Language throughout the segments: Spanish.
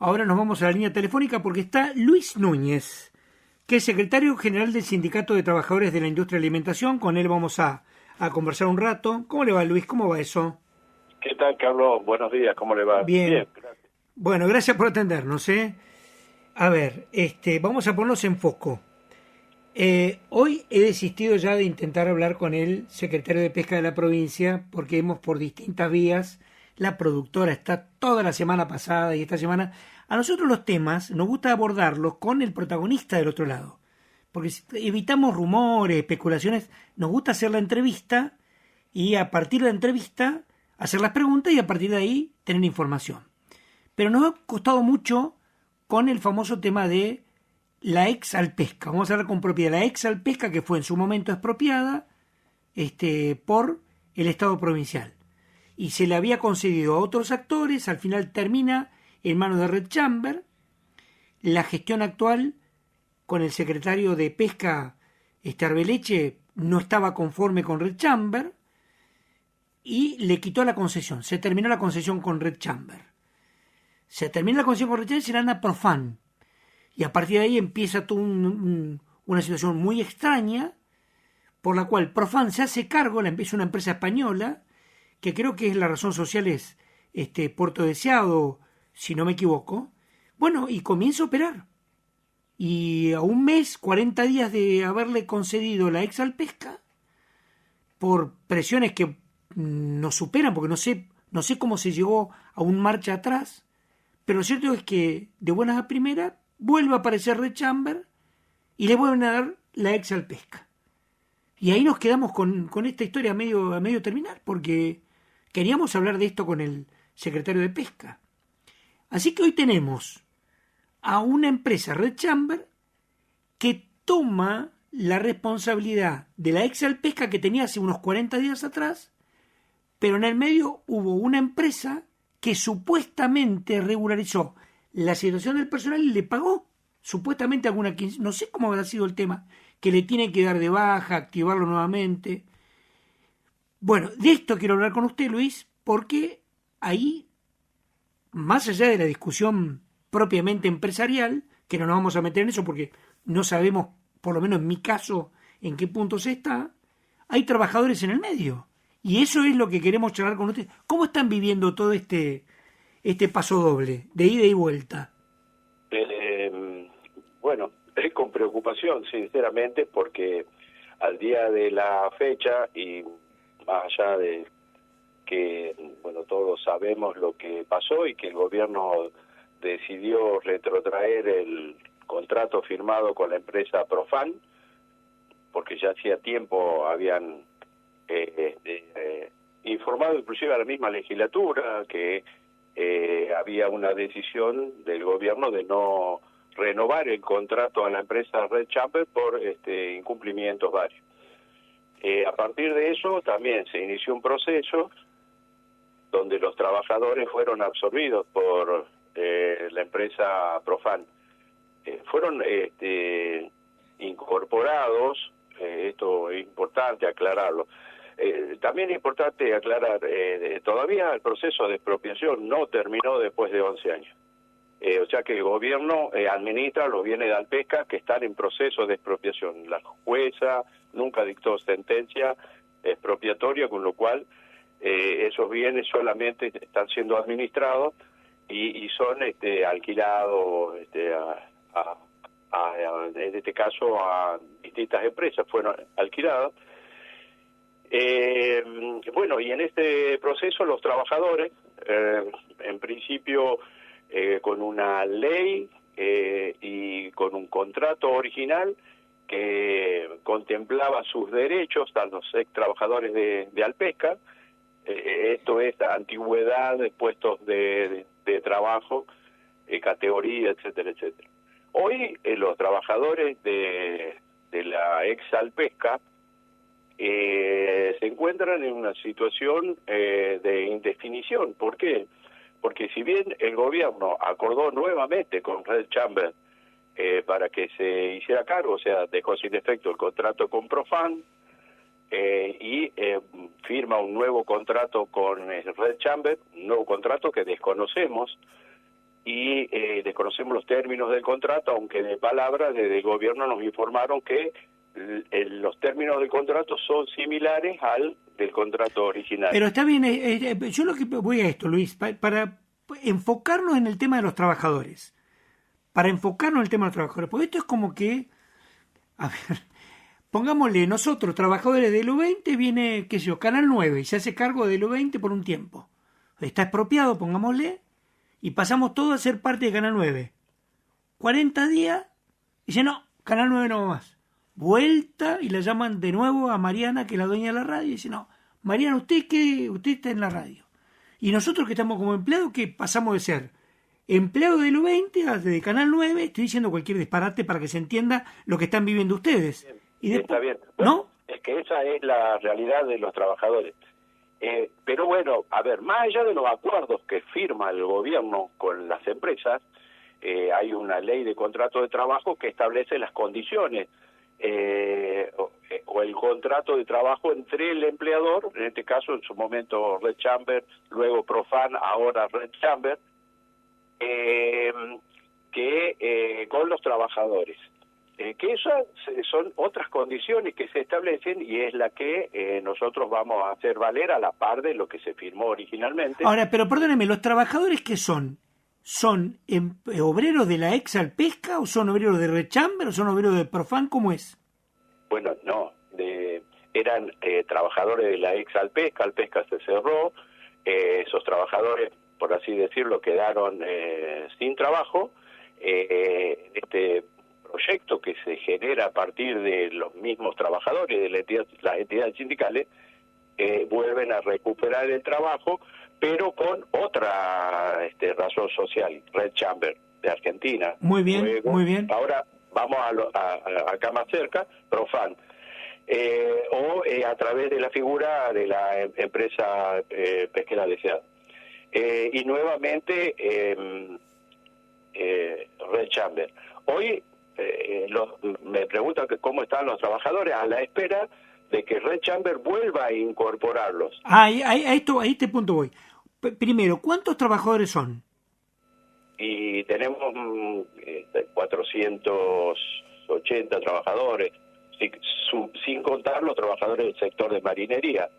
Ahora nos vamos a la línea telefónica porque está Luis Núñez, que es secretario general del Sindicato de Trabajadores de la Industria de Alimentación. Con él vamos a conversar un rato. ¿Cómo le va, Luis? ¿Cómo va eso? ¿Qué tal, Carlos? Buenos días, ¿cómo le va? Bien. Bien, gracias. Bueno, gracias por atendernos, ¿eh? A ver, vamos a ponernos en foco. Hoy he desistido ya de intentar hablar con el secretario de Pesca de la provincia porque hemos por distintas vías, la productora está toda la semana pasada y esta semana. A nosotros los temas nos gusta abordarlos con el protagonista del otro lado, porque evitamos rumores, especulaciones, nos gusta hacer la entrevista y a partir de la entrevista hacer las preguntas y a partir de ahí tener información. Pero nos ha costado mucho con el famoso tema de la ex Alpesca. Vamos a hablar con propiedad. La ex Alpesca, que fue en su momento expropiada por el Estado provincial. Y se le había concedido a otros actores, al final termina en manos de Red Chamber. La gestión actual, con el secretario de Pesca, Arbeleche, no estaba conforme con Red Chamber y le quitó la concesión. Se terminó la concesión con Red Chamber. Se termina la concesión con Red Chamber y se la da a Profan. Y a partir de ahí empieza toda una situación muy extraña, por la cual Profan se hace cargo, es una empresa española, que creo que es la razón social es Puerto Deseado, si no me equivoco. Bueno, y comienza a operar. Y a un mes, 40 días de haberle concedido la ex Alpesca, por presiones que nos superan, porque no sé cómo se llegó a un marcha atrás, pero lo cierto es que de buenas a primeras vuelve a aparecer Red Chamber y le vuelven a dar la ex Alpesca. Y ahí nos quedamos con esta historia a medio terminar, porque queríamos hablar de esto con el secretario de Pesca. Así que hoy tenemos a una empresa, Red Chamber, que toma la responsabilidad de la ex Alpesca que tenía hace unos 40 días atrás, pero en el medio hubo una empresa que supuestamente regularizó la situación del personal y le pagó supuestamente alguna quincena, no sé cómo habrá sido el tema, que le tiene que dar de baja, activarlo nuevamente. Bueno, de esto quiero hablar con usted, Luis, porque ahí, más allá de la discusión propiamente empresarial, que no nos vamos a meter en eso porque no sabemos, por lo menos en mi caso, en qué punto se está, hay trabajadores en el medio. Y eso es lo que queremos charlar con ustedes. ¿Cómo están viviendo todo este paso doble, de ida y vuelta? Bueno, es con preocupación, sinceramente, porque al día de la fecha, y más allá de que, bueno, todos sabemos lo que pasó y que el gobierno decidió retrotraer el contrato firmado con la empresa Profan, porque ya hacía tiempo habían informado inclusive a la misma legislatura que había una decisión del gobierno de no renovar el contrato a la empresa Red Chamber por incumplimientos varios. A partir de eso también se inició un proceso donde los trabajadores fueron absorbidos por la empresa Profan. Fueron incorporados, esto es importante aclararlo. También es importante aclarar, todavía el proceso de expropiación no terminó después de 11 años. O sea que el gobierno administra los bienes de Alpesca que están en proceso de expropiación. La jueza nunca dictó sentencia expropiatoria, con lo cual esos bienes solamente están siendo administrados y son alquilados en este caso a distintas empresas, fueron alquiladas. Bueno, y en este proceso los trabajadores, en principio con una ley y con un contrato original que contemplaba sus derechos a los ex trabajadores de Alpesca, esto es antigüedad de puestos de trabajo, categoría, etcétera, etcétera. Hoy los trabajadores de la ex Alpesca se encuentran en una situación de indefinición. ¿Por qué? Porque si bien el gobierno acordó nuevamente con Red Chamber para que se hiciera cargo, o sea, dejó sin efecto el contrato con Profan y firma un nuevo contrato con Red Chamber, un nuevo contrato que desconocemos y desconocemos los términos del contrato, aunque de palabra desde el gobierno nos informaron que los términos del contrato son similares al del contrato original. Pero está bien, yo lo que voy a esto, Luis, para enfocarnos en el tema de los trabajadores. Para enfocarnos en el tema de los trabajadores. Porque esto es como que, a ver, pongámosle, nosotros, trabajadores del U20, viene, qué sé yo, Canal 9, y se hace cargo del U20 por un tiempo. Está expropiado, pongámosle, y pasamos todo a ser parte de Canal 9. 40 días, y dice, no, Canal 9 no va más. Vuelta, y la llaman de nuevo a Mariana, que es la dueña de la radio, y dice, no, Mariana, ¿usted qué? Usted está en la radio. Y nosotros que estamos como empleados, que pasamos de ser empleado del U20 a de Canal 9, estoy diciendo cualquier disparate para que se entienda lo que están viviendo ustedes. Bien, Y después, está bien. Bueno, ¿no? es que esa es la realidad de los trabajadores. Pero bueno, a ver, más allá de los acuerdos que firma el gobierno con las empresas, hay una ley de contrato de trabajo que establece las condiciones o el contrato de trabajo entre el empleador, en este caso en su momento Red Chamber, luego Profan, ahora Red Chamber, que con los trabajadores. Que esas son otras condiciones que se establecen y es la que nosotros vamos a hacer valer a la par de lo que se firmó originalmente. Ahora, pero perdóneme, ¿los trabajadores qué son? ¿Son obreros de la Exalpesca o son obreros de Red Chamber o son obreros de Profan? ¿Cómo es? Bueno, no, eran trabajadores de la Exalpesca, Alpesca se cerró, esos trabajadores, por así decirlo, quedaron sin trabajo. Este proyecto que se genera a partir de los mismos trabajadores de las entidades sindicales vuelven a recuperar el trabajo, pero con otra razón social, Red Chamber de Argentina. Muy bien, Luego, muy bien. Ahora vamos acá más cerca, Profan, a través de la figura de la empresa pesquera deseada. Y nuevamente Red Chamber. Hoy me preguntan que cómo están los trabajadores a la espera de que Red Chamber vuelva a incorporarlos. A este punto voy. Primero, ¿cuántos trabajadores son? Y tenemos 480 trabajadores, sin contar los trabajadores del sector de marinería,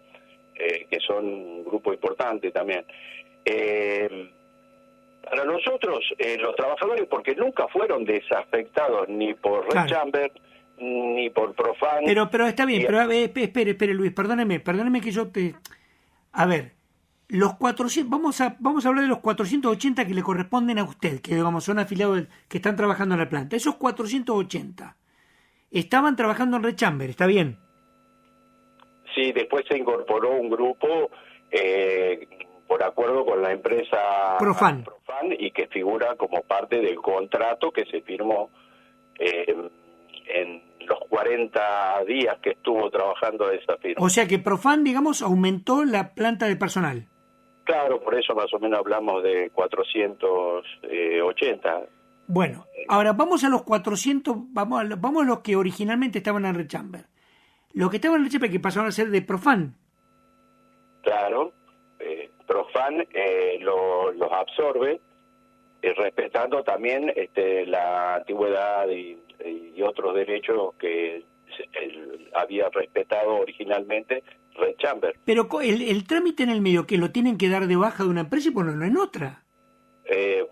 que son un grupo importante también. Para nosotros, los trabajadores, porque nunca fueron desafectados ni por Red Chamber, ni por Profan. Pero está bien, pero espere Luis, perdóneme que yo te... A ver, los 400, vamos a hablar de los 480 que le corresponden a usted, que digamos son afiliados que están trabajando en la planta. Esos 480 estaban trabajando en Red Chamber, ¿está bien? Sí, después se incorporó un grupo por acuerdo con la empresa Profan, y que figura como parte del contrato que se firmó en los 40 días que estuvo trabajando esa firma. O sea que Profan, digamos, aumentó la planta de personal. Claro, por eso más o menos hablamos de 480. Bueno, ahora vamos a los 400, vamos a los que originalmente estaban en Red Chamber. Los que estaban en Red Chamber que pasaron a ser de Profan. Claro, Profan los absorbe, respetando también la antigüedad y otros derechos que había respetado originalmente Red Chamber. Pero el trámite en el medio, que lo tienen que dar de baja de una empresa y ponerlo en otra.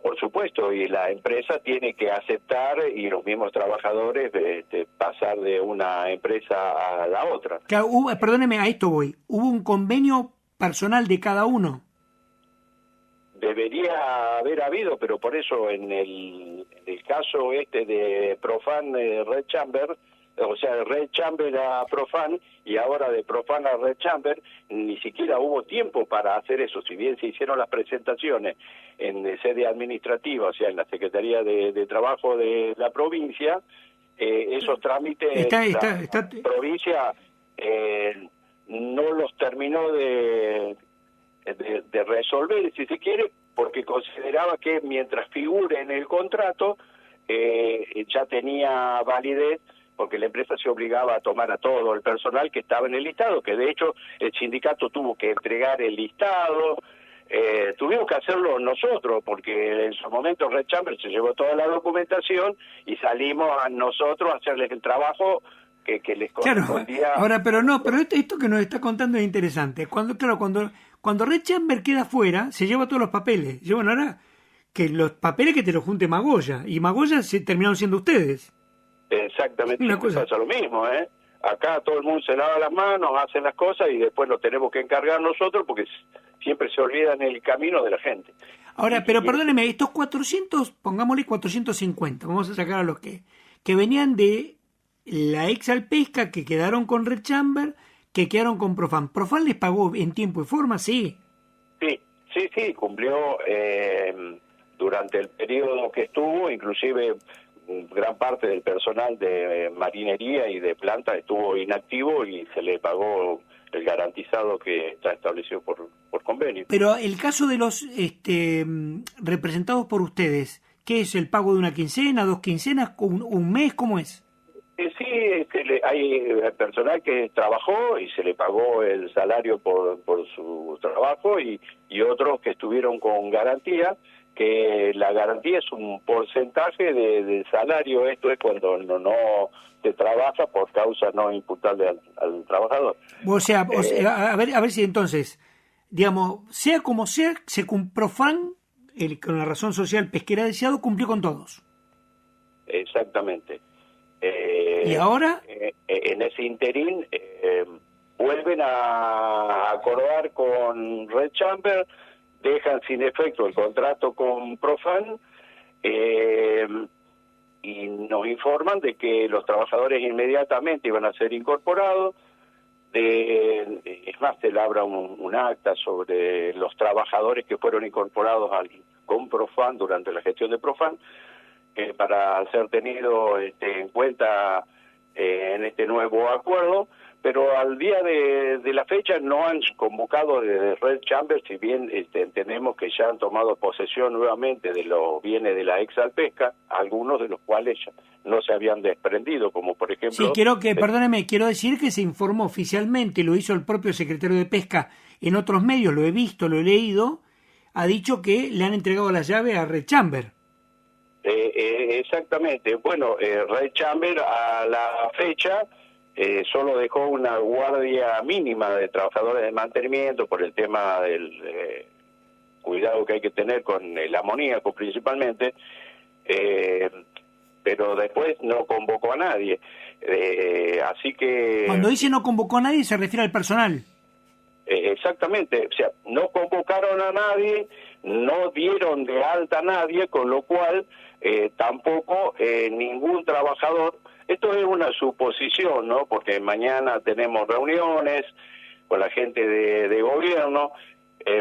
Por supuesto, y la empresa tiene que aceptar y los mismos trabajadores pasar de una empresa a la otra. Claro, perdóneme, a esto voy. ¿Hubo un convenio personal de cada uno? Debería haber habido, pero por eso en el caso de Profan Red Chamber, o sea, de Red Chamber a Profan y ahora de Profan a Red Chamber, ni siquiera hubo tiempo para hacer eso. Si bien se hicieron las presentaciones en sede administrativa, o sea, en la Secretaría de Trabajo de la provincia, esos trámites la provincia no los terminó de resolver, si se quiere, porque consideraba que mientras figure en el contrato ya tenía validez, porque la empresa se obligaba a tomar a todo el personal que estaba en el listado, que de hecho el sindicato tuvo que entregar el listado, tuvimos que hacerlo nosotros, porque en su momento Red Chamber se llevó toda la documentación y salimos a nosotros a hacerles el trabajo que les correspondía. Claro, ahora, pero esto que nos está contando es interesante. Cuando Red Chamber queda fuera, se lleva todos los papeles. Llevan ahora que los papeles que te los junte Magoya, y Magoya se terminaron siendo ustedes. Exactamente, pasa lo mismo, ¿eh? Acá todo el mundo se lava las manos, hace las cosas y después nos tenemos que encargar nosotros porque siempre se olvidan el camino de la gente. Ahora, pero perdóneme, estos 400, pongámosle 450, vamos a sacar a los que venían de la ex Alpesca, que quedaron con Red Chamber, que quedaron con Profan. ¿Profan les pagó en tiempo y forma? Sí. Sí, cumplió durante el periodo que estuvo, inclusive gran parte del personal de marinería y de planta estuvo inactivo y se le pagó el garantizado que está establecido por convenio. Pero el caso de los representados por ustedes, ¿qué es el pago de una quincena, 2 quincenas, un mes? ¿Cómo es? Sí, hay personal que trabajó y se le pagó el salario por su trabajo y otros que estuvieron con garantía, que la garantía es un porcentaje del salario. Esto es cuando no se trabaja por causa no imputable al trabajador. O sea, a ver si entonces, digamos, sea como sea, se Profan, con la razón social pesquera deseado, cumplió con todos. Exactamente. ¿Y ahora? En ese interín vuelven a acordar con Red Chamber, dejan sin efecto el contrato con Profan y nos informan de que los trabajadores inmediatamente iban a ser incorporados. Es más, se labra un acta sobre los trabajadores que fueron incorporados con Profan durante la gestión de Profan, para ser tenido en cuenta en este nuevo acuerdo, pero al día de la fecha no han convocado desde Red Chamber, si bien entendemos que ya han tomado posesión nuevamente de los bienes de la ex Alpesca, algunos de los cuales ya no se habían desprendido, como por ejemplo... Sí, quiero decir que se informó oficialmente, lo hizo el propio secretario de Pesca en otros medios, lo he visto, lo he leído, ha dicho que le han entregado la llave a Red Chamber. Exactamente. Bueno, Red Chamber a la fecha solo dejó una guardia mínima de trabajadores de mantenimiento por el tema del cuidado que hay que tener con el amoníaco principalmente, pero después no convocó a nadie. Así que... Cuando dice no convocó a nadie se refiere al personal. Exactamente, o sea, no convocaron a nadie, no dieron de alta a nadie, con lo cual tampoco ningún trabajador, esto es una suposición, ¿no? Porque mañana tenemos reuniones con la gente de gobierno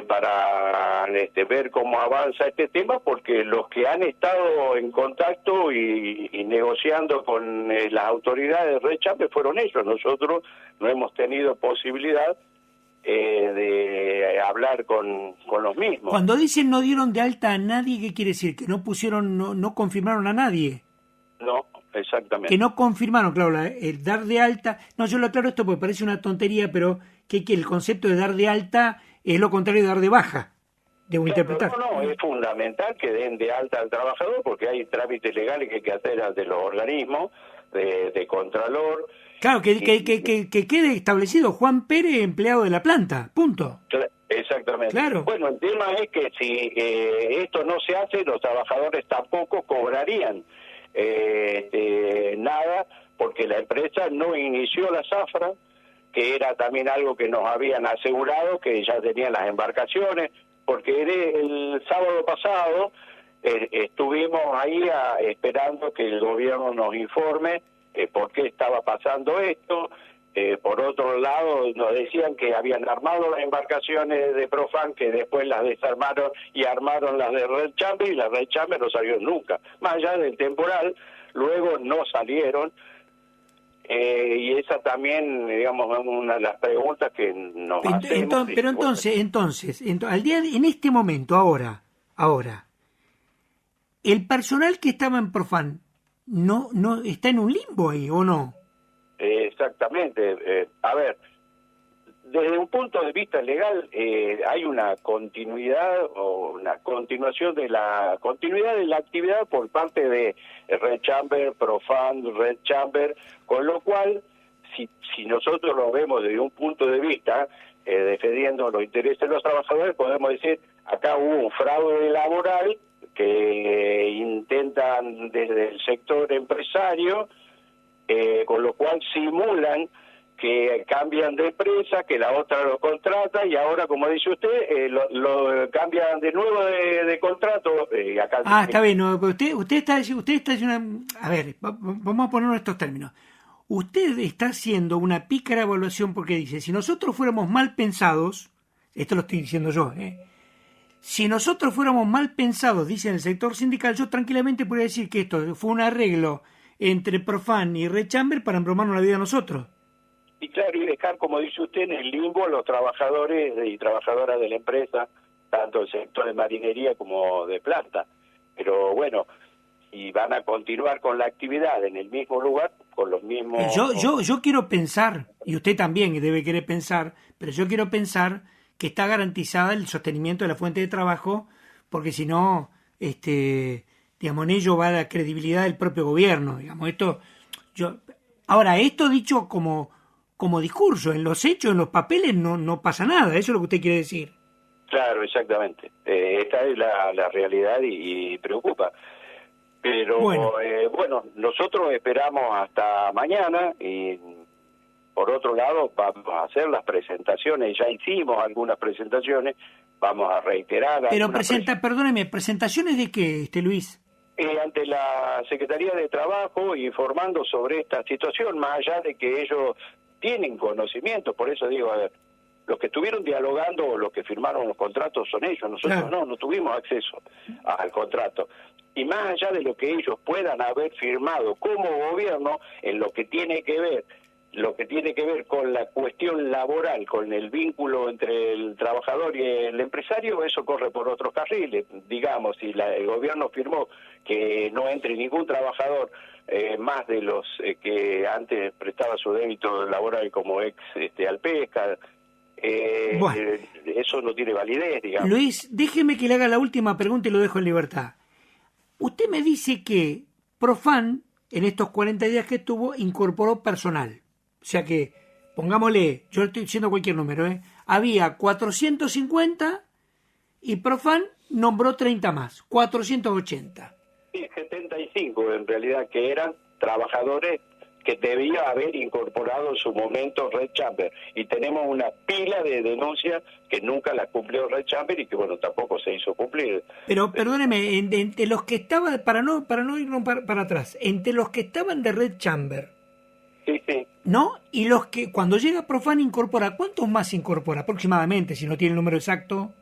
para ver cómo avanza este tema, porque los que han estado en contacto y negociando con las autoridades de Red Chamber fueron ellos. Nosotros no hemos tenido posibilidad de hablar con los mismos. Cuando dicen no dieron de alta a nadie, ¿qué quiere decir? Que no pusieron, no confirmaron a nadie. No, exactamente. Que no confirmaron, claro, el dar de alta. No, yo lo aclaro esto porque parece una tontería, pero que el concepto de dar de alta es lo contrario de dar de baja. Debo interpretar. No, es fundamental que den de alta al trabajador porque hay trámites legales que hay que hacer ante los organismos de Contralor. Claro, que quede establecido Juan Pérez, empleado de la planta, punto. Exactamente. Claro. Bueno, el tema es que si esto no se hace, los trabajadores tampoco cobrarían nada, porque la empresa no inició la zafra, que era también algo que nos habían asegurado, que ya tenían las embarcaciones, porque el sábado pasado estuvimos ahí esperando que el gobierno nos informe por qué estaba pasando esto. Por otro lado, nos decían que habían armado las embarcaciones de Profan, que después las desarmaron y armaron las de Red Chamber, y las Red Chamber no salieron nunca. Más allá del temporal, luego no salieron. Y esa también, digamos, es una de las preguntas que nos hacemos. Pero entonces, al día en este momento, ahora, el personal que estaba en Profan no está en un limbo ahí, ¿o no? Exactamente. A ver, desde un punto de vista legal hay una continuidad o una continuación de la actividad por parte de Red Chamber, Profan, Red Chamber, con lo cual si nosotros lo vemos desde un punto de vista defendiendo los intereses de los trabajadores, podemos decir acá hubo un fraude laboral que intentan desde el sector empresario, con lo cual simulan que cambian de empresa, que la otra lo contrata y ahora, como dice usted, lo cambian de nuevo de contrato. Acá está bien. No, usted está diciendo a ver, vamos a poner estos términos. Usted está haciendo una pícara evaluación porque dice, si nosotros fuéramos mal pensados, esto lo estoy diciendo yo, si nosotros fuéramos mal pensados, dice en el sector sindical, yo tranquilamente podría decir que esto fue un arreglo entre Profan y Red Chamber para embromarnos la vida a nosotros. Y claro, y dejar, como dice usted, en el limbo a los trabajadores y trabajadoras de la empresa, tanto el sector de marinería como de planta. Pero bueno, y van a continuar con la actividad en el mismo lugar, con los mismos... Yo quiero pensar, y usted también debe querer pensar, pero yo quiero pensar que está garantizada el sostenimiento de la fuente de trabajo, porque si no, digamos, en ello va la credibilidad del propio gobierno, digamos, Ahora, esto dicho como discurso, en los hechos, en los papeles no pasa nada, eso es lo que usted quiere decir. Claro, exactamente. Esta es la realidad y preocupa. Pero bueno, nosotros esperamos hasta mañana y por otro lado vamos a hacer las presentaciones, ya hicimos algunas presentaciones, vamos a reiterar. Pero perdóneme, ¿presentaciones de qué, Luis? Ante la Secretaría de Trabajo informando sobre esta situación, más allá de que ellos tienen conocimiento, por eso digo, a ver, los que estuvieron dialogando o los que firmaron los contratos son ellos, nosotros claro. no tuvimos acceso al contrato. Y más allá de lo que ellos puedan haber firmado como gobierno, en lo que tiene que ver con la cuestión laboral, con el vínculo entre el trabajador y el empresario, eso corre por otros carriles. Digamos, si el gobierno firmó que no entre ningún trabajador más de los que antes prestaba su débito laboral como ex Alpesca, eso no tiene validez, digamos. Luis, déjeme que le haga la última pregunta y lo dejo en libertad. Usted me dice que Profan, en estos 40 días que estuvo, incorporó personal. O sea que, pongámosle, yo estoy diciendo cualquier número, había 450 y Profan nombró 30 más, 480. Sí, 75 en realidad, que eran trabajadores que debía haber incorporado en su momento Red Chamber. Y tenemos una pila de denuncias que nunca las cumplió Red Chamber y que, bueno, tampoco se hizo cumplir. Pero, perdóneme, entre los que estaban, para no irnos para atrás, entre los que estaban de Red Chamber, sí, ¿no? Y los que, cuando llega Profan, incorpora, ¿cuántos más incorpora aproximadamente, si no tiene el número exacto?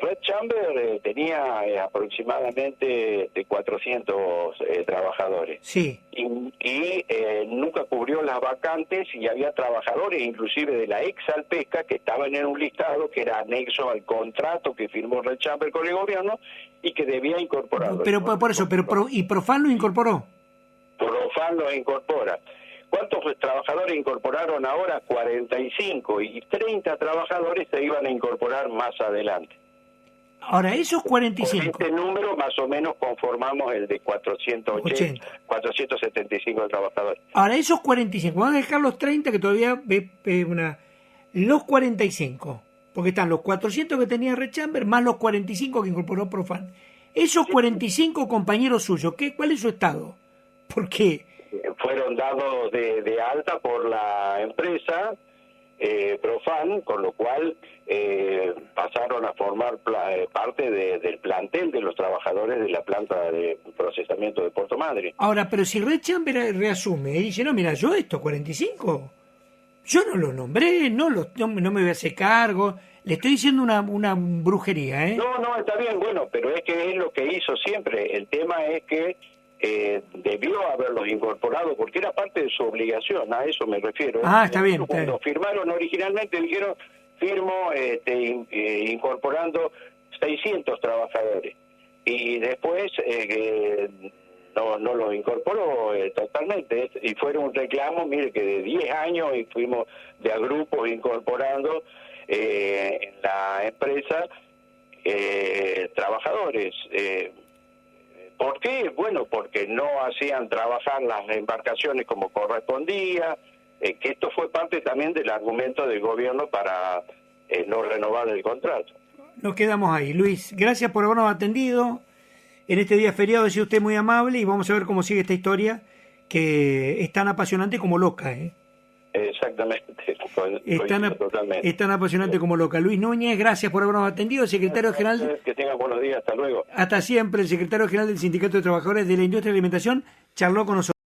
Red Chamber tenía aproximadamente de 400 trabajadores. Sí. Y nunca cubrió las vacantes y había trabajadores, inclusive de la ex Alpesca, que estaban en un listado que era anexo al contrato que firmó Red Chamber con el gobierno y que debía incorporarlo. Pero por eso, ¿y Profan lo incorporó? Profan lo incorpora. ¿Cuántos trabajadores incorporaron ahora? 45, y 30 trabajadores se iban a incorporar más adelante. Ahora, esos 45... Con este número más o menos conformamos el de 475 trabajadores. Ahora, esos 45, vamos a dejar los 30 que todavía los 45, porque están los 400 que tenía Red Chamber más los 45 que incorporó Profan. Esos 45 compañeros suyos, ¿cuál es su estado? ¿Por qué? Fueron dados de alta por la empresa Profan, con lo cual pasaron a formar parte del plantel de los trabajadores de la planta de procesamiento de Puerto Madryn. Ahora, pero si Red Chamber reasume y dice, no, mira, yo estos 45, yo no los nombré, no me voy a hacer cargo, le estoy diciendo una brujería, ¿eh? No, está bien, bueno, pero es que es lo que hizo siempre. El tema es que debió haberlos incorporado porque era parte de su obligación, a eso me refiero. Está bien. Cuando firmaron originalmente dijeron, firmo incorporando 600 trabajadores y después no lo incorporó totalmente. Y fue un reclamo, mire, que de 10 años y fuimos de a grupos incorporando en la empresa trabajadores. ¿Por qué? Bueno, porque no hacían trabajar las embarcaciones como correspondía, que esto fue parte también del argumento del gobierno para no renovar el contrato. Nos quedamos ahí. Luis, gracias por habernos atendido en este día feriado. Ha sido usted muy amable y vamos a ver cómo sigue esta historia, que es tan apasionante como loca, ¿eh? Exactamente. Totalmente. Es tan apasionante como loca. Luis Núñez, gracias por habernos atendido, secretario general. Que tengan buenos días, hasta luego. Hasta siempre, el secretario general del Sindicato de Trabajadores de la Industria de la Alimentación charló con nosotros.